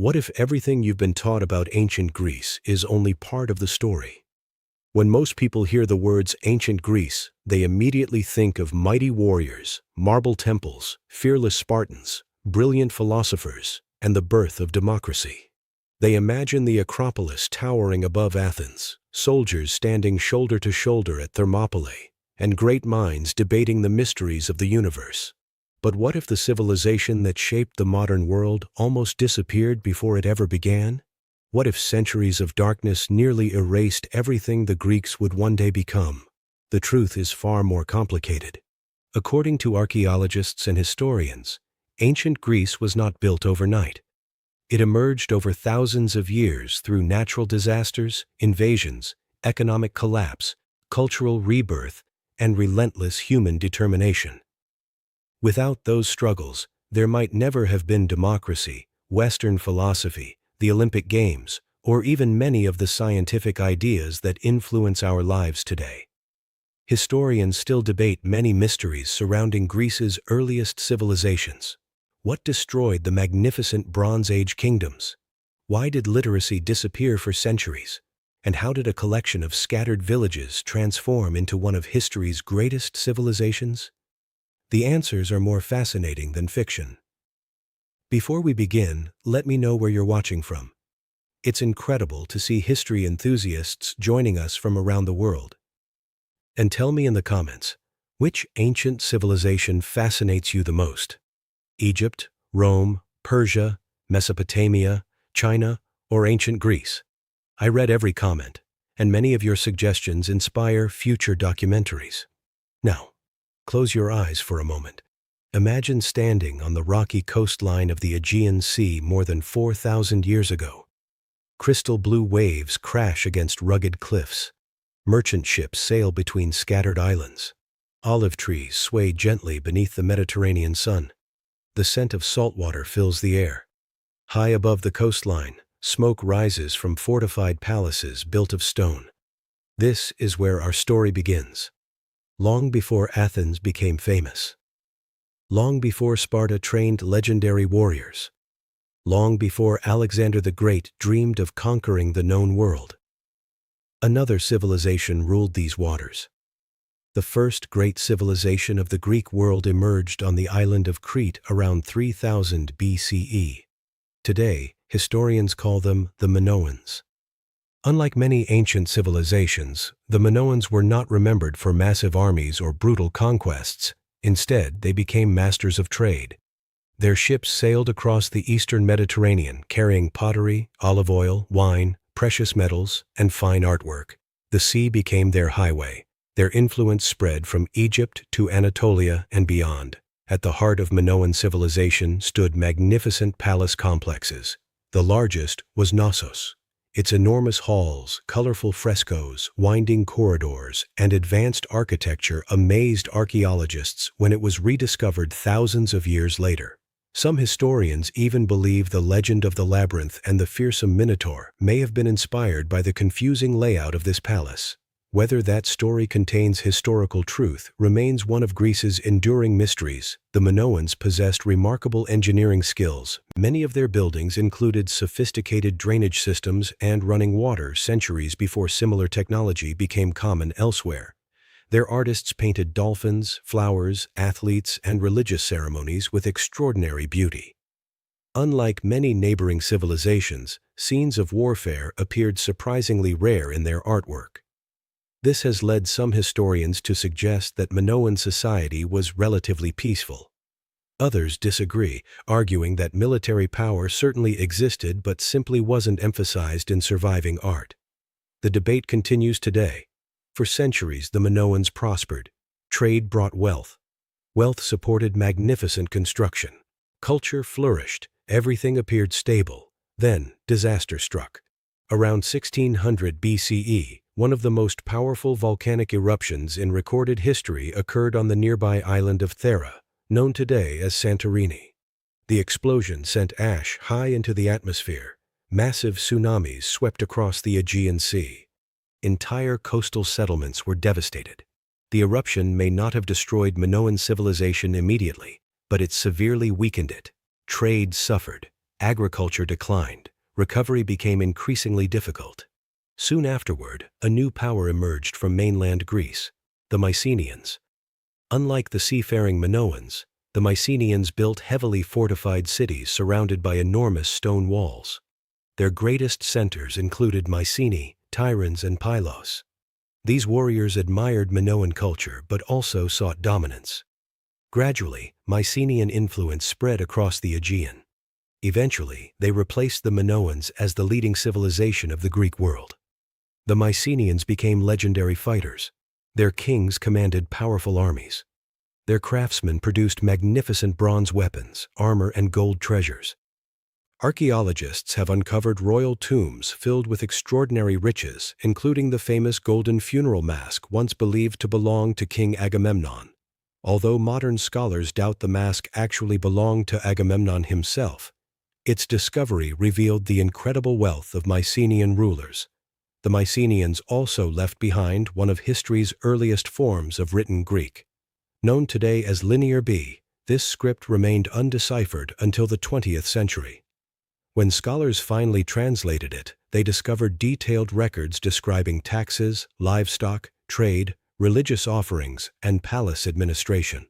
What if everything you've been taught about ancient Greece is only part of the story? When most people hear the words ancient Greece, they immediately think of mighty warriors, marble temples, fearless Spartans, brilliant philosophers, and the birth of democracy. They imagine the Acropolis towering above Athens, soldiers standing shoulder to shoulder at Thermopylae, and great minds debating the mysteries of the universe. But what if the civilization that shaped the modern world almost disappeared before it ever began? What if centuries of darkness nearly erased everything the Greeks would one day become? The truth is far more complicated. According to archaeologists and historians, ancient Greece was not built overnight. It emerged over thousands of years through natural disasters, invasions, economic collapse, cultural rebirth, and relentless human determination. Without those struggles, there might never have been democracy, Western philosophy, the Olympic Games, or even many of the scientific ideas that influence our lives today. Historians still debate many mysteries surrounding Greece's earliest civilizations. What destroyed the magnificent Bronze Age kingdoms? Why did literacy disappear for centuries? And how did a collection of scattered villages transform into one of history's greatest civilizations? The answers are more fascinating than fiction. Before we begin, let me know where you're watching from. It's incredible to see history enthusiasts joining us from around the world. And tell me in the comments, which ancient civilization fascinates you the most? Egypt, Rome, Persia, Mesopotamia, China, or ancient Greece? I read every comment, and many of your suggestions inspire future documentaries. Now, close your eyes for a moment. Imagine standing on the rocky coastline of the Aegean Sea more than 4,000 years ago. Crystal blue waves crash against rugged cliffs. Merchant ships sail between scattered islands. Olive trees sway gently beneath the Mediterranean sun. The scent of salt water fills the air. High above the coastline, smoke rises from fortified palaces built of stone. This is where our story begins. Long before Athens became famous. Long before Sparta trained legendary warriors. Long before Alexander the Great dreamed of conquering the known world. Another civilization ruled these waters. The first great civilization of the Greek world emerged on the island of Crete around 3000 BCE. Today, historians call them the Minoans. Unlike many ancient civilizations, the Minoans were not remembered for massive armies or brutal conquests. Instead, they became masters of trade. Their ships sailed across the eastern Mediterranean, carrying pottery, olive oil, wine, precious metals, and fine artwork. The sea became their highway. Their influence spread from Egypt to Anatolia and beyond. At the heart of Minoan civilization stood magnificent palace complexes. The largest was Knossos. Its enormous halls, colorful frescoes, winding corridors, and advanced architecture amazed archaeologists when it was rediscovered thousands of years later. Some historians even believe the legend of the labyrinth and the fearsome Minotaur may have been inspired by the confusing layout of this palace. Whether that story contains historical truth remains one of Greece's enduring mysteries. The Minoans possessed remarkable engineering skills. Many of their buildings included sophisticated drainage systems and running water centuries before similar technology became common elsewhere. Their artists painted dolphins, flowers, athletes, and religious ceremonies with extraordinary beauty. Unlike many neighboring civilizations, scenes of warfare appeared surprisingly rare in their artwork. This has led some historians to suggest that Minoan society was relatively peaceful. Others disagree, arguing that military power certainly existed but simply wasn't emphasized in surviving art. The debate continues today. For centuries, the Minoans prospered. Trade brought wealth. Wealth supported magnificent construction. Culture flourished. Everything appeared stable. Then, disaster struck. Around 1600 BCE, one of the most powerful volcanic eruptions in recorded history occurred on the nearby island of Thera, known today as Santorini. The explosion sent ash high into the atmosphere. Massive tsunamis swept across the Aegean Sea. Entire coastal settlements were devastated. The eruption may not have destroyed Minoan civilization immediately, but it severely weakened it. Trade suffered. Agriculture declined. Recovery became increasingly difficult. Soon afterward, a new power emerged from mainland Greece, the Mycenaeans. Unlike the seafaring Minoans, the Mycenaeans built heavily fortified cities surrounded by enormous stone walls. Their greatest centers included Mycenae, Tiryns, and Pylos. These warriors admired Minoan culture but also sought dominance. Gradually, Mycenaean influence spread across the Aegean. Eventually, they replaced the Minoans as the leading civilization of the Greek world. The Mycenaeans became legendary fighters. Their kings commanded powerful armies. Their craftsmen produced magnificent bronze weapons, armor, and gold treasures. Archaeologists have uncovered royal tombs filled with extraordinary riches, including the famous golden funeral mask once believed to belong to King Agamemnon. Although modern scholars doubt the mask actually belonged to Agamemnon himself, its discovery revealed the incredible wealth of Mycenaean rulers. The Mycenaeans also left behind one of history's earliest forms of written Greek. Known today as Linear B, this script remained undeciphered until the 20th century. When scholars finally translated it, they discovered detailed records describing taxes, livestock, trade, religious offerings, and palace administration.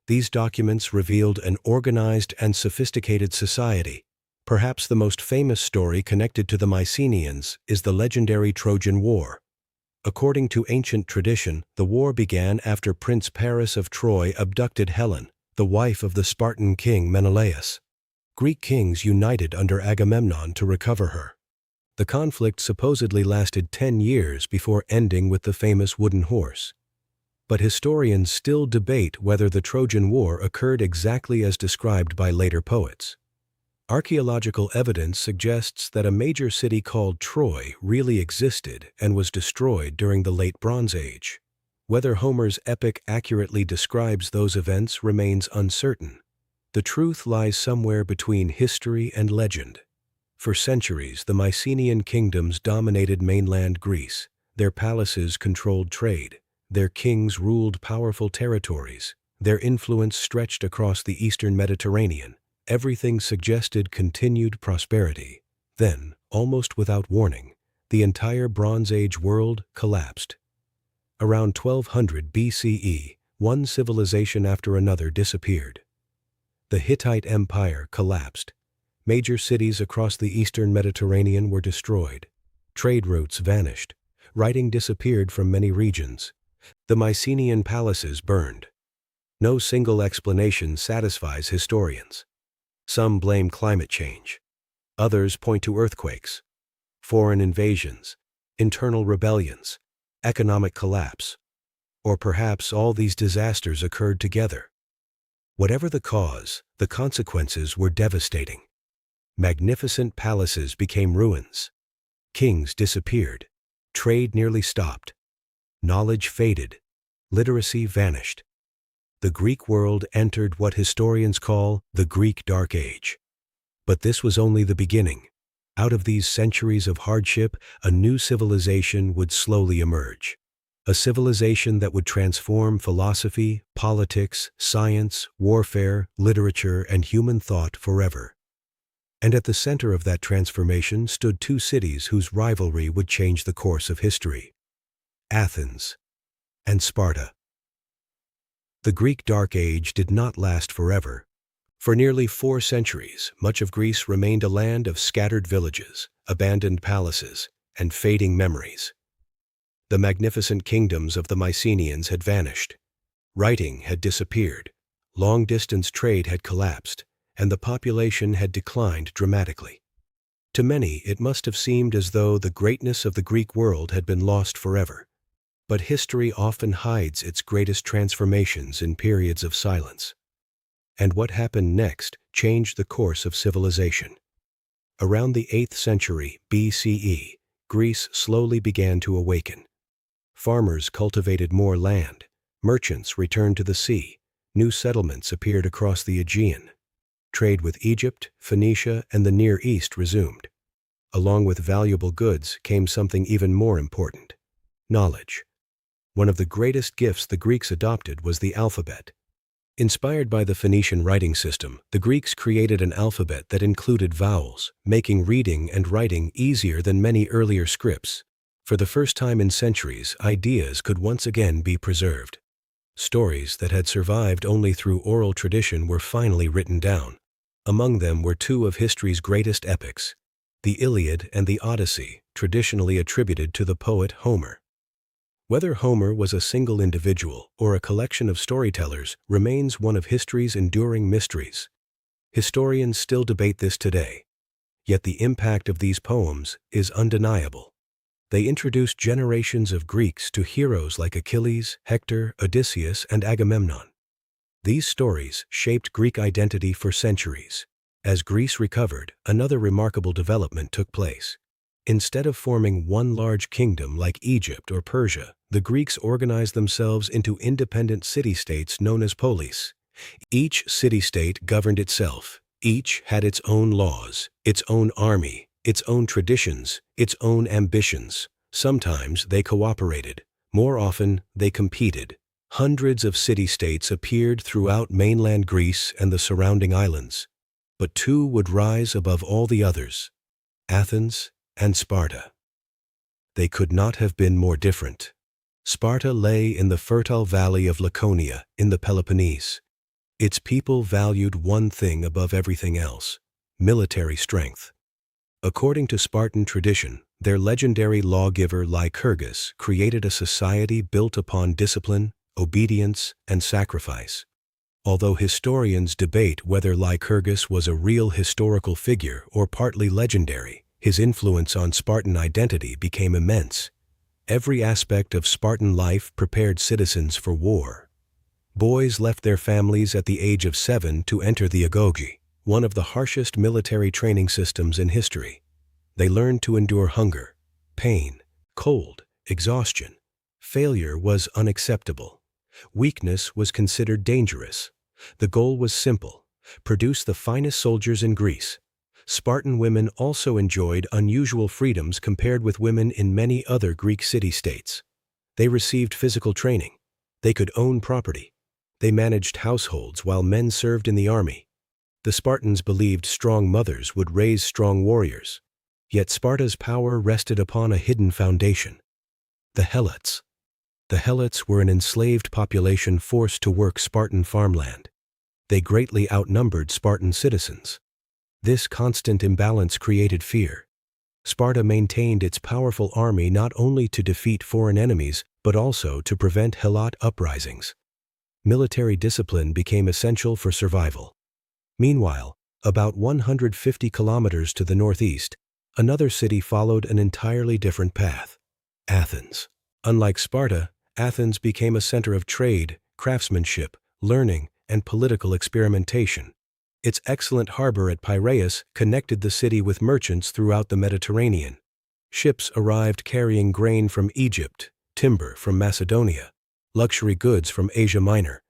These documents revealed an organized and sophisticated society. Perhaps the most famous story connected to the Mycenaeans is the legendary Trojan War. According to ancient tradition, the war began after Prince Paris of Troy abducted Helen, the wife of the Spartan king Menelaus. Greek kings united under Agamemnon to recover her. The conflict supposedly lasted 10 years before ending with the famous wooden horse. But historians still debate whether the Trojan War occurred exactly as described by later poets. Archaeological evidence suggests that a major city called Troy really existed and was destroyed during the Late Bronze Age. Whether Homer's epic accurately describes those events remains uncertain. The truth lies somewhere between history and legend. For centuries, the Mycenaean kingdoms dominated mainland Greece. Their palaces controlled trade. Their kings ruled powerful territories. Their influence stretched across the eastern Mediterranean. Everything suggested continued prosperity. Then, almost without warning, the entire Bronze Age world collapsed. Around 1200 BCE, one civilization after another disappeared. The Hittite Empire collapsed. Major cities across the eastern Mediterranean were destroyed. Trade routes vanished. Writing disappeared from many regions. The Mycenaean palaces burned. No single explanation satisfies historians. Some blame climate change. Others point to earthquakes, foreign invasions, internal rebellions, economic collapse, or perhaps all these disasters occurred together. Whatever the cause, the consequences were devastating. Magnificent palaces became ruins. Kings disappeared. Trade nearly stopped. Knowledge faded. Literacy vanished. The Greek world entered what historians call the Greek Dark Age. But this was only the beginning. Out of these centuries of hardship, a new civilization would slowly emerge. A civilization that would transform philosophy, politics, science, warfare, literature, and human thought forever. And at the center of that transformation stood two cities whose rivalry would change the course of history: Athens and Sparta. The Greek Dark Age did not last forever. For nearly 4 centuries, much of Greece remained a land of scattered villages, abandoned palaces, and fading memories. The magnificent kingdoms of the Mycenaeans had vanished. Writing had disappeared. Long-distance trade had collapsed, and the population had declined dramatically. To many, it must have seemed as though the greatness of the Greek world had been lost forever. But history often hides its greatest transformations in periods of silence. And what happened next changed the course of civilization. Around the 8th century BCE, Greece slowly began to awaken. Farmers cultivated more land. Merchants returned to the sea. New settlements appeared across the Aegean. Trade with Egypt, Phoenicia, and the Near East resumed. Along with valuable goods came something even more important: knowledge. One of the greatest gifts the Greeks adopted was the alphabet. Inspired by the Phoenician writing system, the Greeks created an alphabet that included vowels, making reading and writing easier than many earlier scripts. For the first time in centuries, ideas could once again be preserved. Stories that had survived only through oral tradition were finally written down. Among them were two of history's greatest epics, the Iliad and the Odyssey, traditionally attributed to the poet Homer. Whether Homer was a single individual or a collection of storytellers remains one of history's enduring mysteries. Historians still debate this today. Yet the impact of these poems is undeniable. They introduced generations of Greeks to heroes like Achilles, Hector, Odysseus, and Agamemnon. These stories shaped Greek identity for centuries. As Greece recovered, another remarkable development took place. Instead of forming one large kingdom like Egypt or Persia, the Greeks organized themselves into independent city-states known as polis. Each city-state governed itself. Each had its own laws, its own army, its own traditions, its own ambitions. Sometimes they cooperated. More often, they competed. Hundreds of city-states appeared throughout mainland Greece and the surrounding islands. But two would rise above all the others: Athens and Sparta. They could not have been more different. Sparta lay in the fertile valley of Laconia in the Peloponnese. Its people valued one thing above everything else: military strength. According to Spartan tradition, their legendary lawgiver Lycurgus created a society built upon discipline, obedience, and sacrifice. Although historians debate whether Lycurgus was a real historical figure or partly legendary, his influence on Spartan identity became immense. Every aspect of Spartan life prepared citizens for war. Boys left their families at the age of 7 to enter the agoge, one of the harshest military training systems in history. They learned to endure hunger, pain, cold, exhaustion. Failure was unacceptable. Weakness was considered dangerous. The goal was simple: produce the finest soldiers in Greece. Spartan women also enjoyed unusual freedoms compared with women in many other Greek city-states. They received physical training. They could own property. They managed households while men served in the army. The Spartans believed strong mothers would raise strong warriors. Yet Sparta's power rested upon a hidden foundation: the Helots. The Helots were an enslaved population forced to work Spartan farmland. They greatly outnumbered Spartan citizens. This constant imbalance created fear. Sparta maintained its powerful army not only to defeat foreign enemies, but also to prevent Helot uprisings. Military discipline became essential for survival. Meanwhile, about 150 kilometers to the northeast, another city followed an entirely different path: Athens. Unlike Sparta, Athens became a center of trade, craftsmanship, learning, and political experimentation. Its excellent harbor at Piraeus connected the city with merchants throughout the Mediterranean. Ships arrived carrying grain from Egypt, timber from Macedonia, luxury goods from Asia Minor.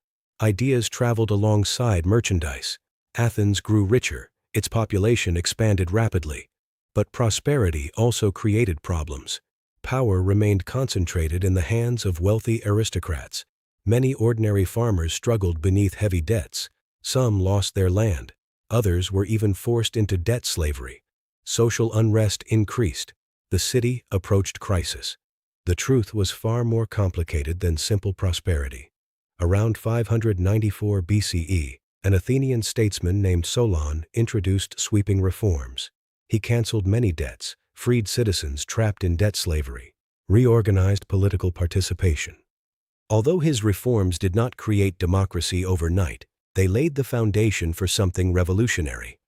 Ideas traveled alongside merchandise. Athens grew richer, its population expanded rapidly. But prosperity also created problems. Power remained concentrated in the hands of wealthy aristocrats. Many ordinary farmers struggled beneath heavy debts. Some lost their land. Others were even forced into debt slavery. Social unrest increased. The city approached crisis. The truth was far more complicated than simple prosperity. Around 594 BCE, an Athenian statesman named Solon introduced sweeping reforms. He canceled many debts, freed citizens trapped in debt slavery, reorganized political participation. Although his reforms did not create democracy overnight, they laid the foundation for something revolutionary.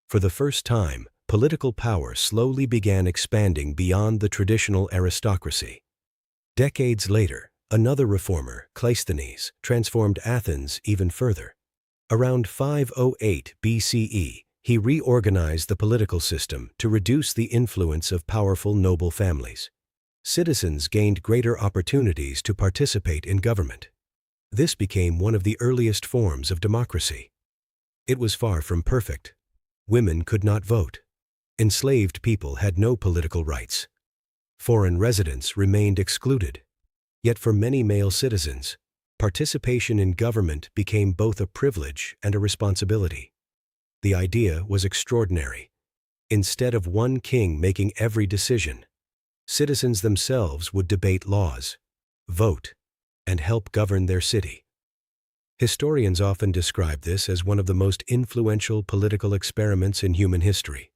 For the first time, political power slowly began expanding beyond the traditional aristocracy. Decades later, another reformer, Cleisthenes, transformed Athens even further. Around 508 BCE, he reorganized the political system to reduce the influence of powerful noble families. Citizens gained greater opportunities to participate in government. This became one of the earliest forms of democracy. It was far from perfect. Women could not vote. Enslaved people had no political rights. Foreign residents remained excluded. Yet for many male citizens, Participation in government became both a privilege and a responsibility. The idea was extraordinary. Instead of one king making every decision, citizens themselves would debate laws, vote, and help govern their city. Historians often describe this as one of the most influential political experiments in human history.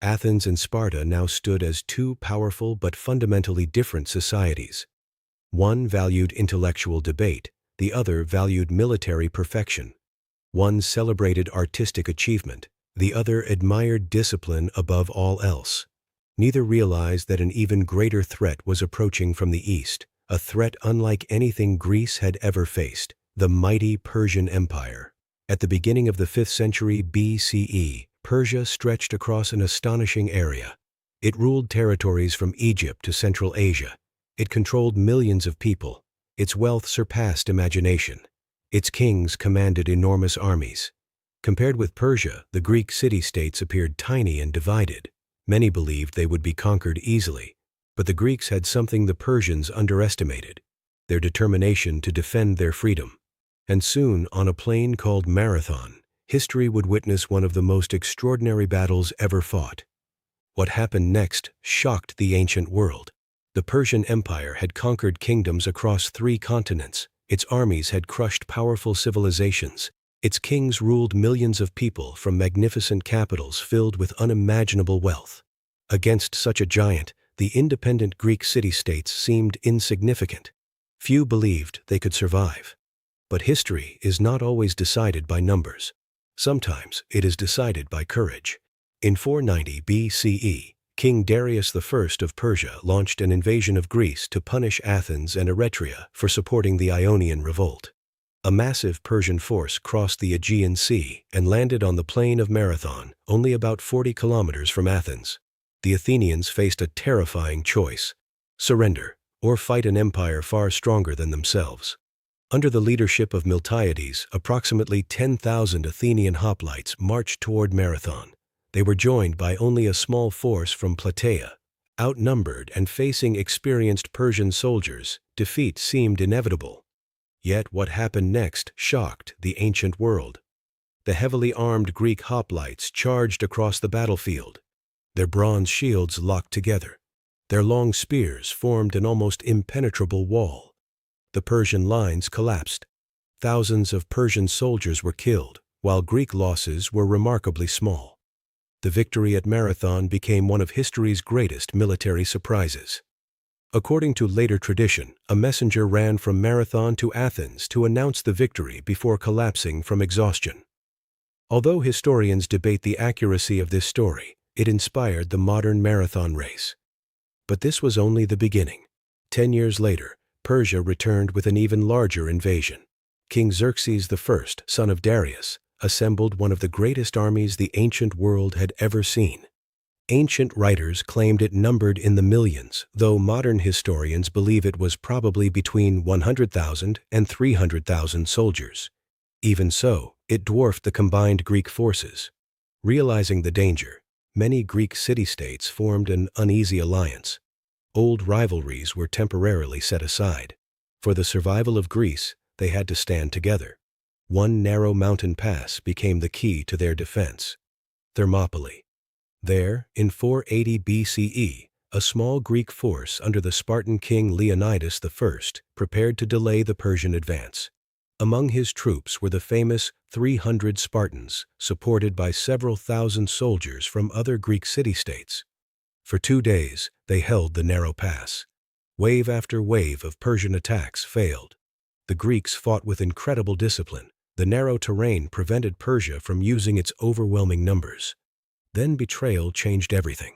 Athens and Sparta now stood as two powerful but fundamentally different societies. One valued intellectual debate, the other valued military perfection. One celebrated artistic achievement, the other admired discipline above all else. Neither realized that an even greater threat was approaching from the east, a threat unlike anything Greece had ever faced, the mighty Persian Empire. At the beginning of the 5th century BCE, Persia stretched across an astonishing area. It ruled territories from Egypt to Central Asia. It controlled millions of people. Its wealth surpassed imagination. Its kings commanded enormous armies. Compared with Persia, the Greek city-states appeared tiny and divided. Many believed they would be conquered easily, but the Greeks had something the Persians underestimated: their determination to defend their freedom. And soon, on a plain called Marathon, history would witness one of the most extraordinary battles ever fought. What happened next shocked the ancient world. The Persian Empire had conquered kingdoms across 3 continents. Its armies had crushed powerful civilizations. Its kings ruled millions of people from magnificent capitals filled with unimaginable wealth. Against such a giant, the independent Greek city-states seemed insignificant. Few believed they could survive. But history is not always decided by numbers. Sometimes it is decided by courage. In 490 BCE, King Darius I of Persia launched an invasion of Greece to punish Athens and Eretria for supporting the Ionian revolt. A massive Persian force crossed the Aegean Sea and landed on the plain of Marathon, only about 40 kilometers from Athens. The Athenians faced a terrifying choice: surrender, or fight an empire far stronger than themselves. Under the leadership of Miltiades, approximately 10,000 Athenian hoplites marched toward Marathon. They were joined by only a small force from Plataea. Outnumbered and facing experienced Persian soldiers, defeat seemed inevitable. Yet what happened next shocked the ancient world. The heavily armed Greek hoplites charged across the battlefield. Their bronze shields locked together. Their long spears formed an almost impenetrable wall. The Persian lines collapsed. Thousands of Persian soldiers were killed, while Greek losses were remarkably small. The victory at Marathon became one of history's greatest military surprises. According to later tradition, a messenger ran from Marathon to Athens to announce the victory before collapsing from exhaustion. Although historians debate the accuracy of this story, it inspired the modern marathon race. But this was only the beginning. 10 years later, Persia returned with an even larger invasion. King Xerxes I, son of Darius, assembled one of the greatest armies the ancient world had ever seen. Ancient writers claimed it numbered in the millions, though modern historians believe it was probably between 100,000 and 300,000 soldiers. Even so, it dwarfed the combined Greek forces. Realizing the danger, many Greek city-states formed an uneasy alliance. Old rivalries were temporarily set aside. For the survival of Greece, they had to stand together. One narrow mountain pass became the key to their defense: Thermopylae. There, in 480 BCE, a small Greek force under the Spartan king Leonidas I prepared to delay the Persian advance. Among his troops were the famous 300 Spartans, supported by several thousand soldiers from other Greek city-states. For 2 days, they held the narrow pass. Wave after wave of Persian attacks failed. The Greeks fought with incredible discipline. The narrow terrain prevented Persia from using its overwhelming numbers. Then betrayal changed everything.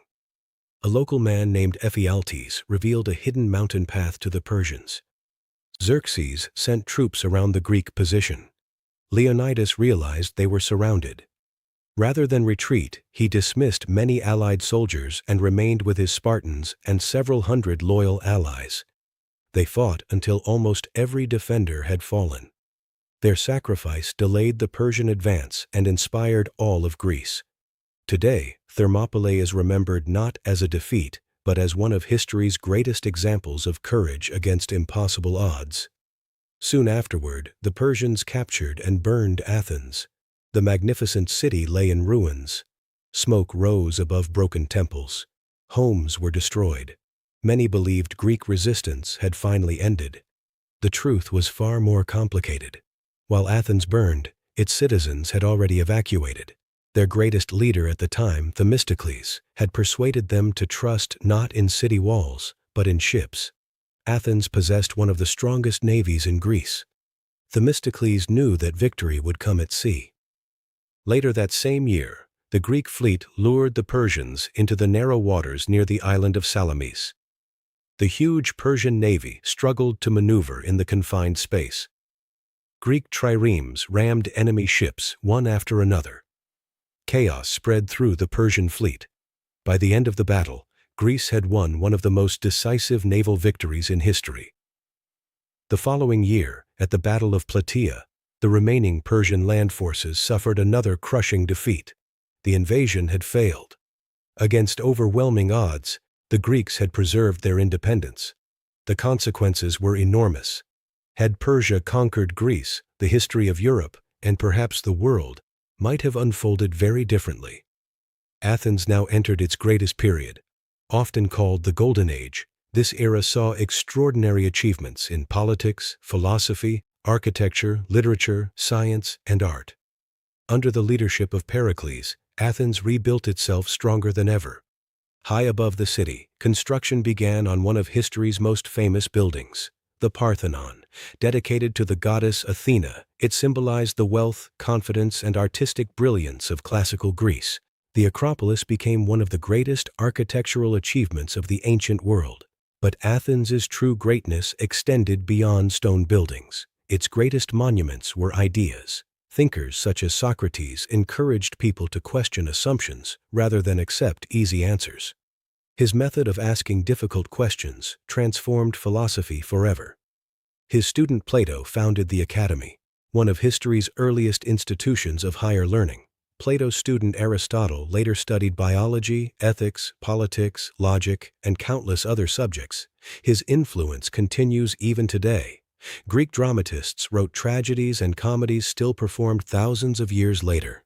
A local man named Ephialtes revealed a hidden mountain path to the Persians. Xerxes sent troops around the Greek position. Leonidas realized they were surrounded. Rather than retreat, he dismissed many allied soldiers and remained with his Spartans and several hundred loyal allies. They fought until almost every defender had fallen. Their sacrifice delayed the Persian advance and inspired all of Greece. Today, Thermopylae is remembered not as a defeat, but as one of history's greatest examples of courage against impossible odds. Soon afterward, the Persians captured and burned Athens. The magnificent city lay in ruins. Smoke rose above broken temples. Homes were destroyed. Many believed Greek resistance had finally ended. The truth was far more complicated. While Athens burned, its citizens had already evacuated. Their greatest leader at the time, Themistocles, had persuaded them to trust not in city walls, but in ships. Athens possessed one of the strongest navies in Greece. Themistocles knew that victory would come at sea. Later that same year, the Greek fleet lured the Persians into the narrow waters near the island of Salamis. The huge Persian navy struggled to maneuver in the confined space. Greek triremes rammed enemy ships one after another. Chaos spread through the Persian fleet. By the end of the battle, Greece had won one of the most decisive naval victories in history. The following year, at the Battle of Plataea, the remaining Persian land forces suffered another crushing defeat. The invasion had failed. Against overwhelming odds, the Greeks had preserved their independence. The consequences were enormous. Had Persia conquered Greece, the history of Europe, and perhaps the world, might have unfolded very differently. Athens now entered its greatest period. Often called the Golden Age, this era saw extraordinary achievements in politics, philosophy, architecture, literature, science, and art. Under the leadership of Pericles, Athens rebuilt itself stronger than ever. High above the city, construction began on one of history's most famous buildings, the Parthenon. Dedicated to the goddess Athena, it symbolized the wealth, confidence, and artistic brilliance of classical Greece. The Acropolis became one of the greatest architectural achievements of the ancient world. But Athens's true greatness extended beyond stone buildings. Its greatest monuments were ideas. Thinkers such as Socrates encouraged people to question assumptions rather than accept easy answers. His method of asking difficult questions transformed philosophy forever. His student Plato founded the Academy, one of history's earliest institutions of higher learning. Plato's student Aristotle later studied biology, ethics, politics, logic, and countless other subjects. His influence continues even today. Greek dramatists wrote tragedies and comedies still performed thousands of years later.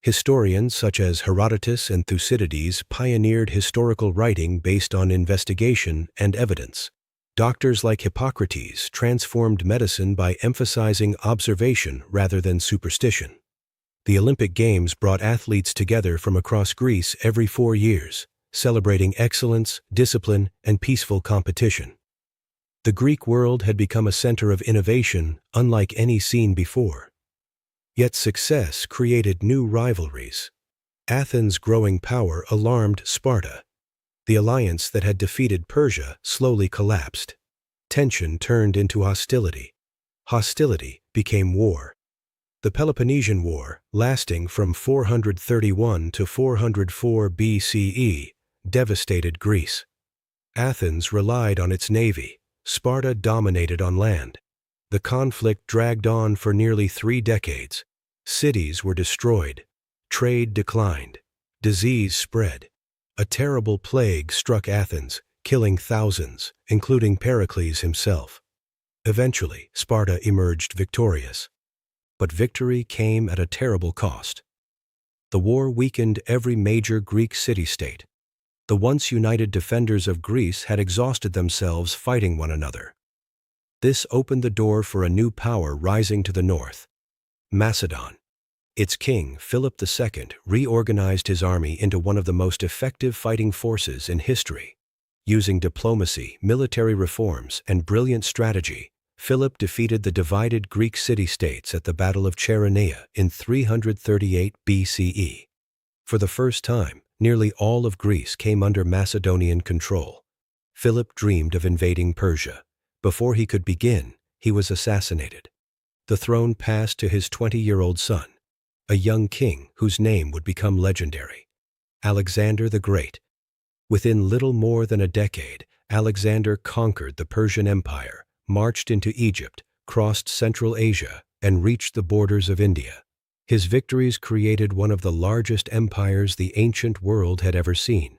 Historians such as Herodotus and Thucydides pioneered historical writing based on investigation and evidence. Doctors like Hippocrates transformed medicine by emphasizing observation rather than superstition. The Olympic Games brought athletes together from across Greece every 4 years, celebrating excellence, discipline, and peaceful competition. The Greek world had become a center of innovation unlike any seen before. Yet success created new rivalries. Athens' growing power alarmed Sparta. The alliance that had defeated Persia slowly collapsed. Tension turned into hostility. Hostility became war. The Peloponnesian War, lasting from 431 to 404 BCE, devastated Greece. Athens relied on its navy. Sparta dominated on land. The conflict dragged on for nearly 3 decades. Cities were destroyed. Trade declined. Disease spread. A terrible plague struck Athens, killing thousands, including Pericles himself. Eventually, Sparta emerged victorious. But victory came at a terrible cost. The war weakened every major Greek city-state. The once united defenders of Greece had exhausted themselves fighting one another. This opened the door for a new power rising to the north, Macedon. Its king, Philip II, reorganized his army into one of the most effective fighting forces in history. Using diplomacy, military reforms, and brilliant strategy, Philip defeated the divided Greek city-states at the Battle of Chaeronea in 338 BCE. For the first time, nearly all of Greece came under Macedonian control. Philip dreamed of invading Persia. Before he could begin, he was assassinated. The throne passed to his 20-year-old son, a young king whose name would become legendary, Alexander the Great. Within little more than a decade, Alexander conquered the Persian Empire, marched into Egypt, crossed Central Asia, and reached the borders of India. His victories created one of the largest empires the ancient world had ever seen.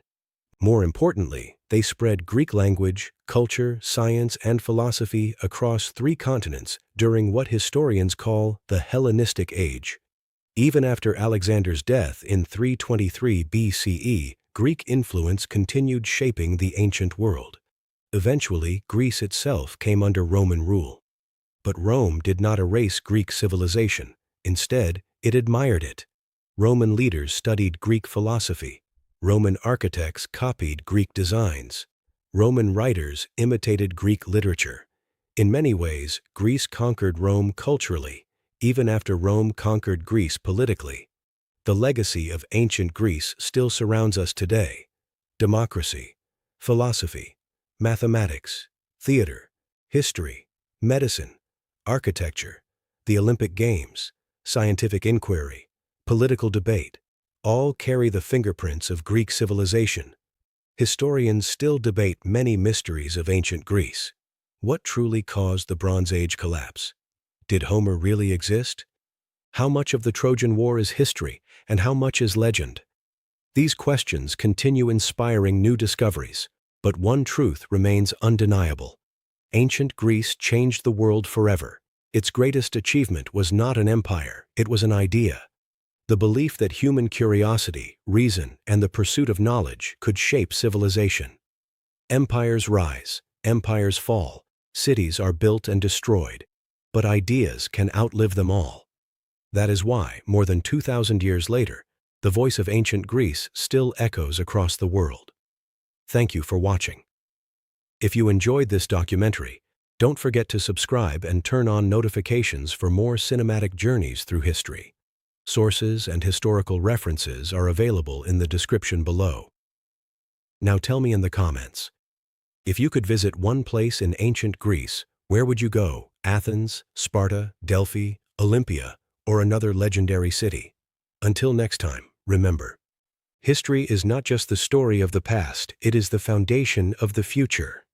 More importantly, they spread Greek language, culture, science, and philosophy across 3 continents during what historians call the Hellenistic Age. Even after Alexander's death in 323 BCE, Greek influence continued shaping the ancient world. Eventually, Greece itself came under Roman rule. But Rome did not erase Greek civilization. Instead, it admired it. Roman leaders studied Greek philosophy. Roman architects copied Greek designs. Roman writers imitated Greek literature. In many ways, Greece conquered Rome culturally, even after Rome conquered Greece politically. The legacy of ancient Greece still surrounds us today. Democracy, philosophy, mathematics, theater, history, medicine, architecture, the Olympic Games, scientific inquiry, political debate, all carry the fingerprints of Greek civilization. Historians still debate many mysteries of ancient Greece. What truly caused the Bronze Age collapse? Did Homer really exist? How much of the Trojan War is history, and how much is legend? These questions continue inspiring new discoveries, but one truth remains undeniable. Ancient Greece changed the world forever. Its greatest achievement was not an empire, it was an idea. The belief that human curiosity, reason, and the pursuit of knowledge could shape civilization. Empires rise, empires fall, cities are built and destroyed, but ideas can outlive them all. That is why, more than 2,000 years later, the voice of ancient Greece still echoes across the world. Thank you for watching. If you enjoyed this documentary, don't forget to subscribe and turn on notifications for more cinematic journeys through history. Sources and historical references are available in the description below. Now tell me in the comments, if you could visit one place in ancient Greece, where would you go? Athens, Sparta, Delphi, Olympia, or another legendary city? Until next time, remember, history is not just the story of the past, it is the foundation of the future.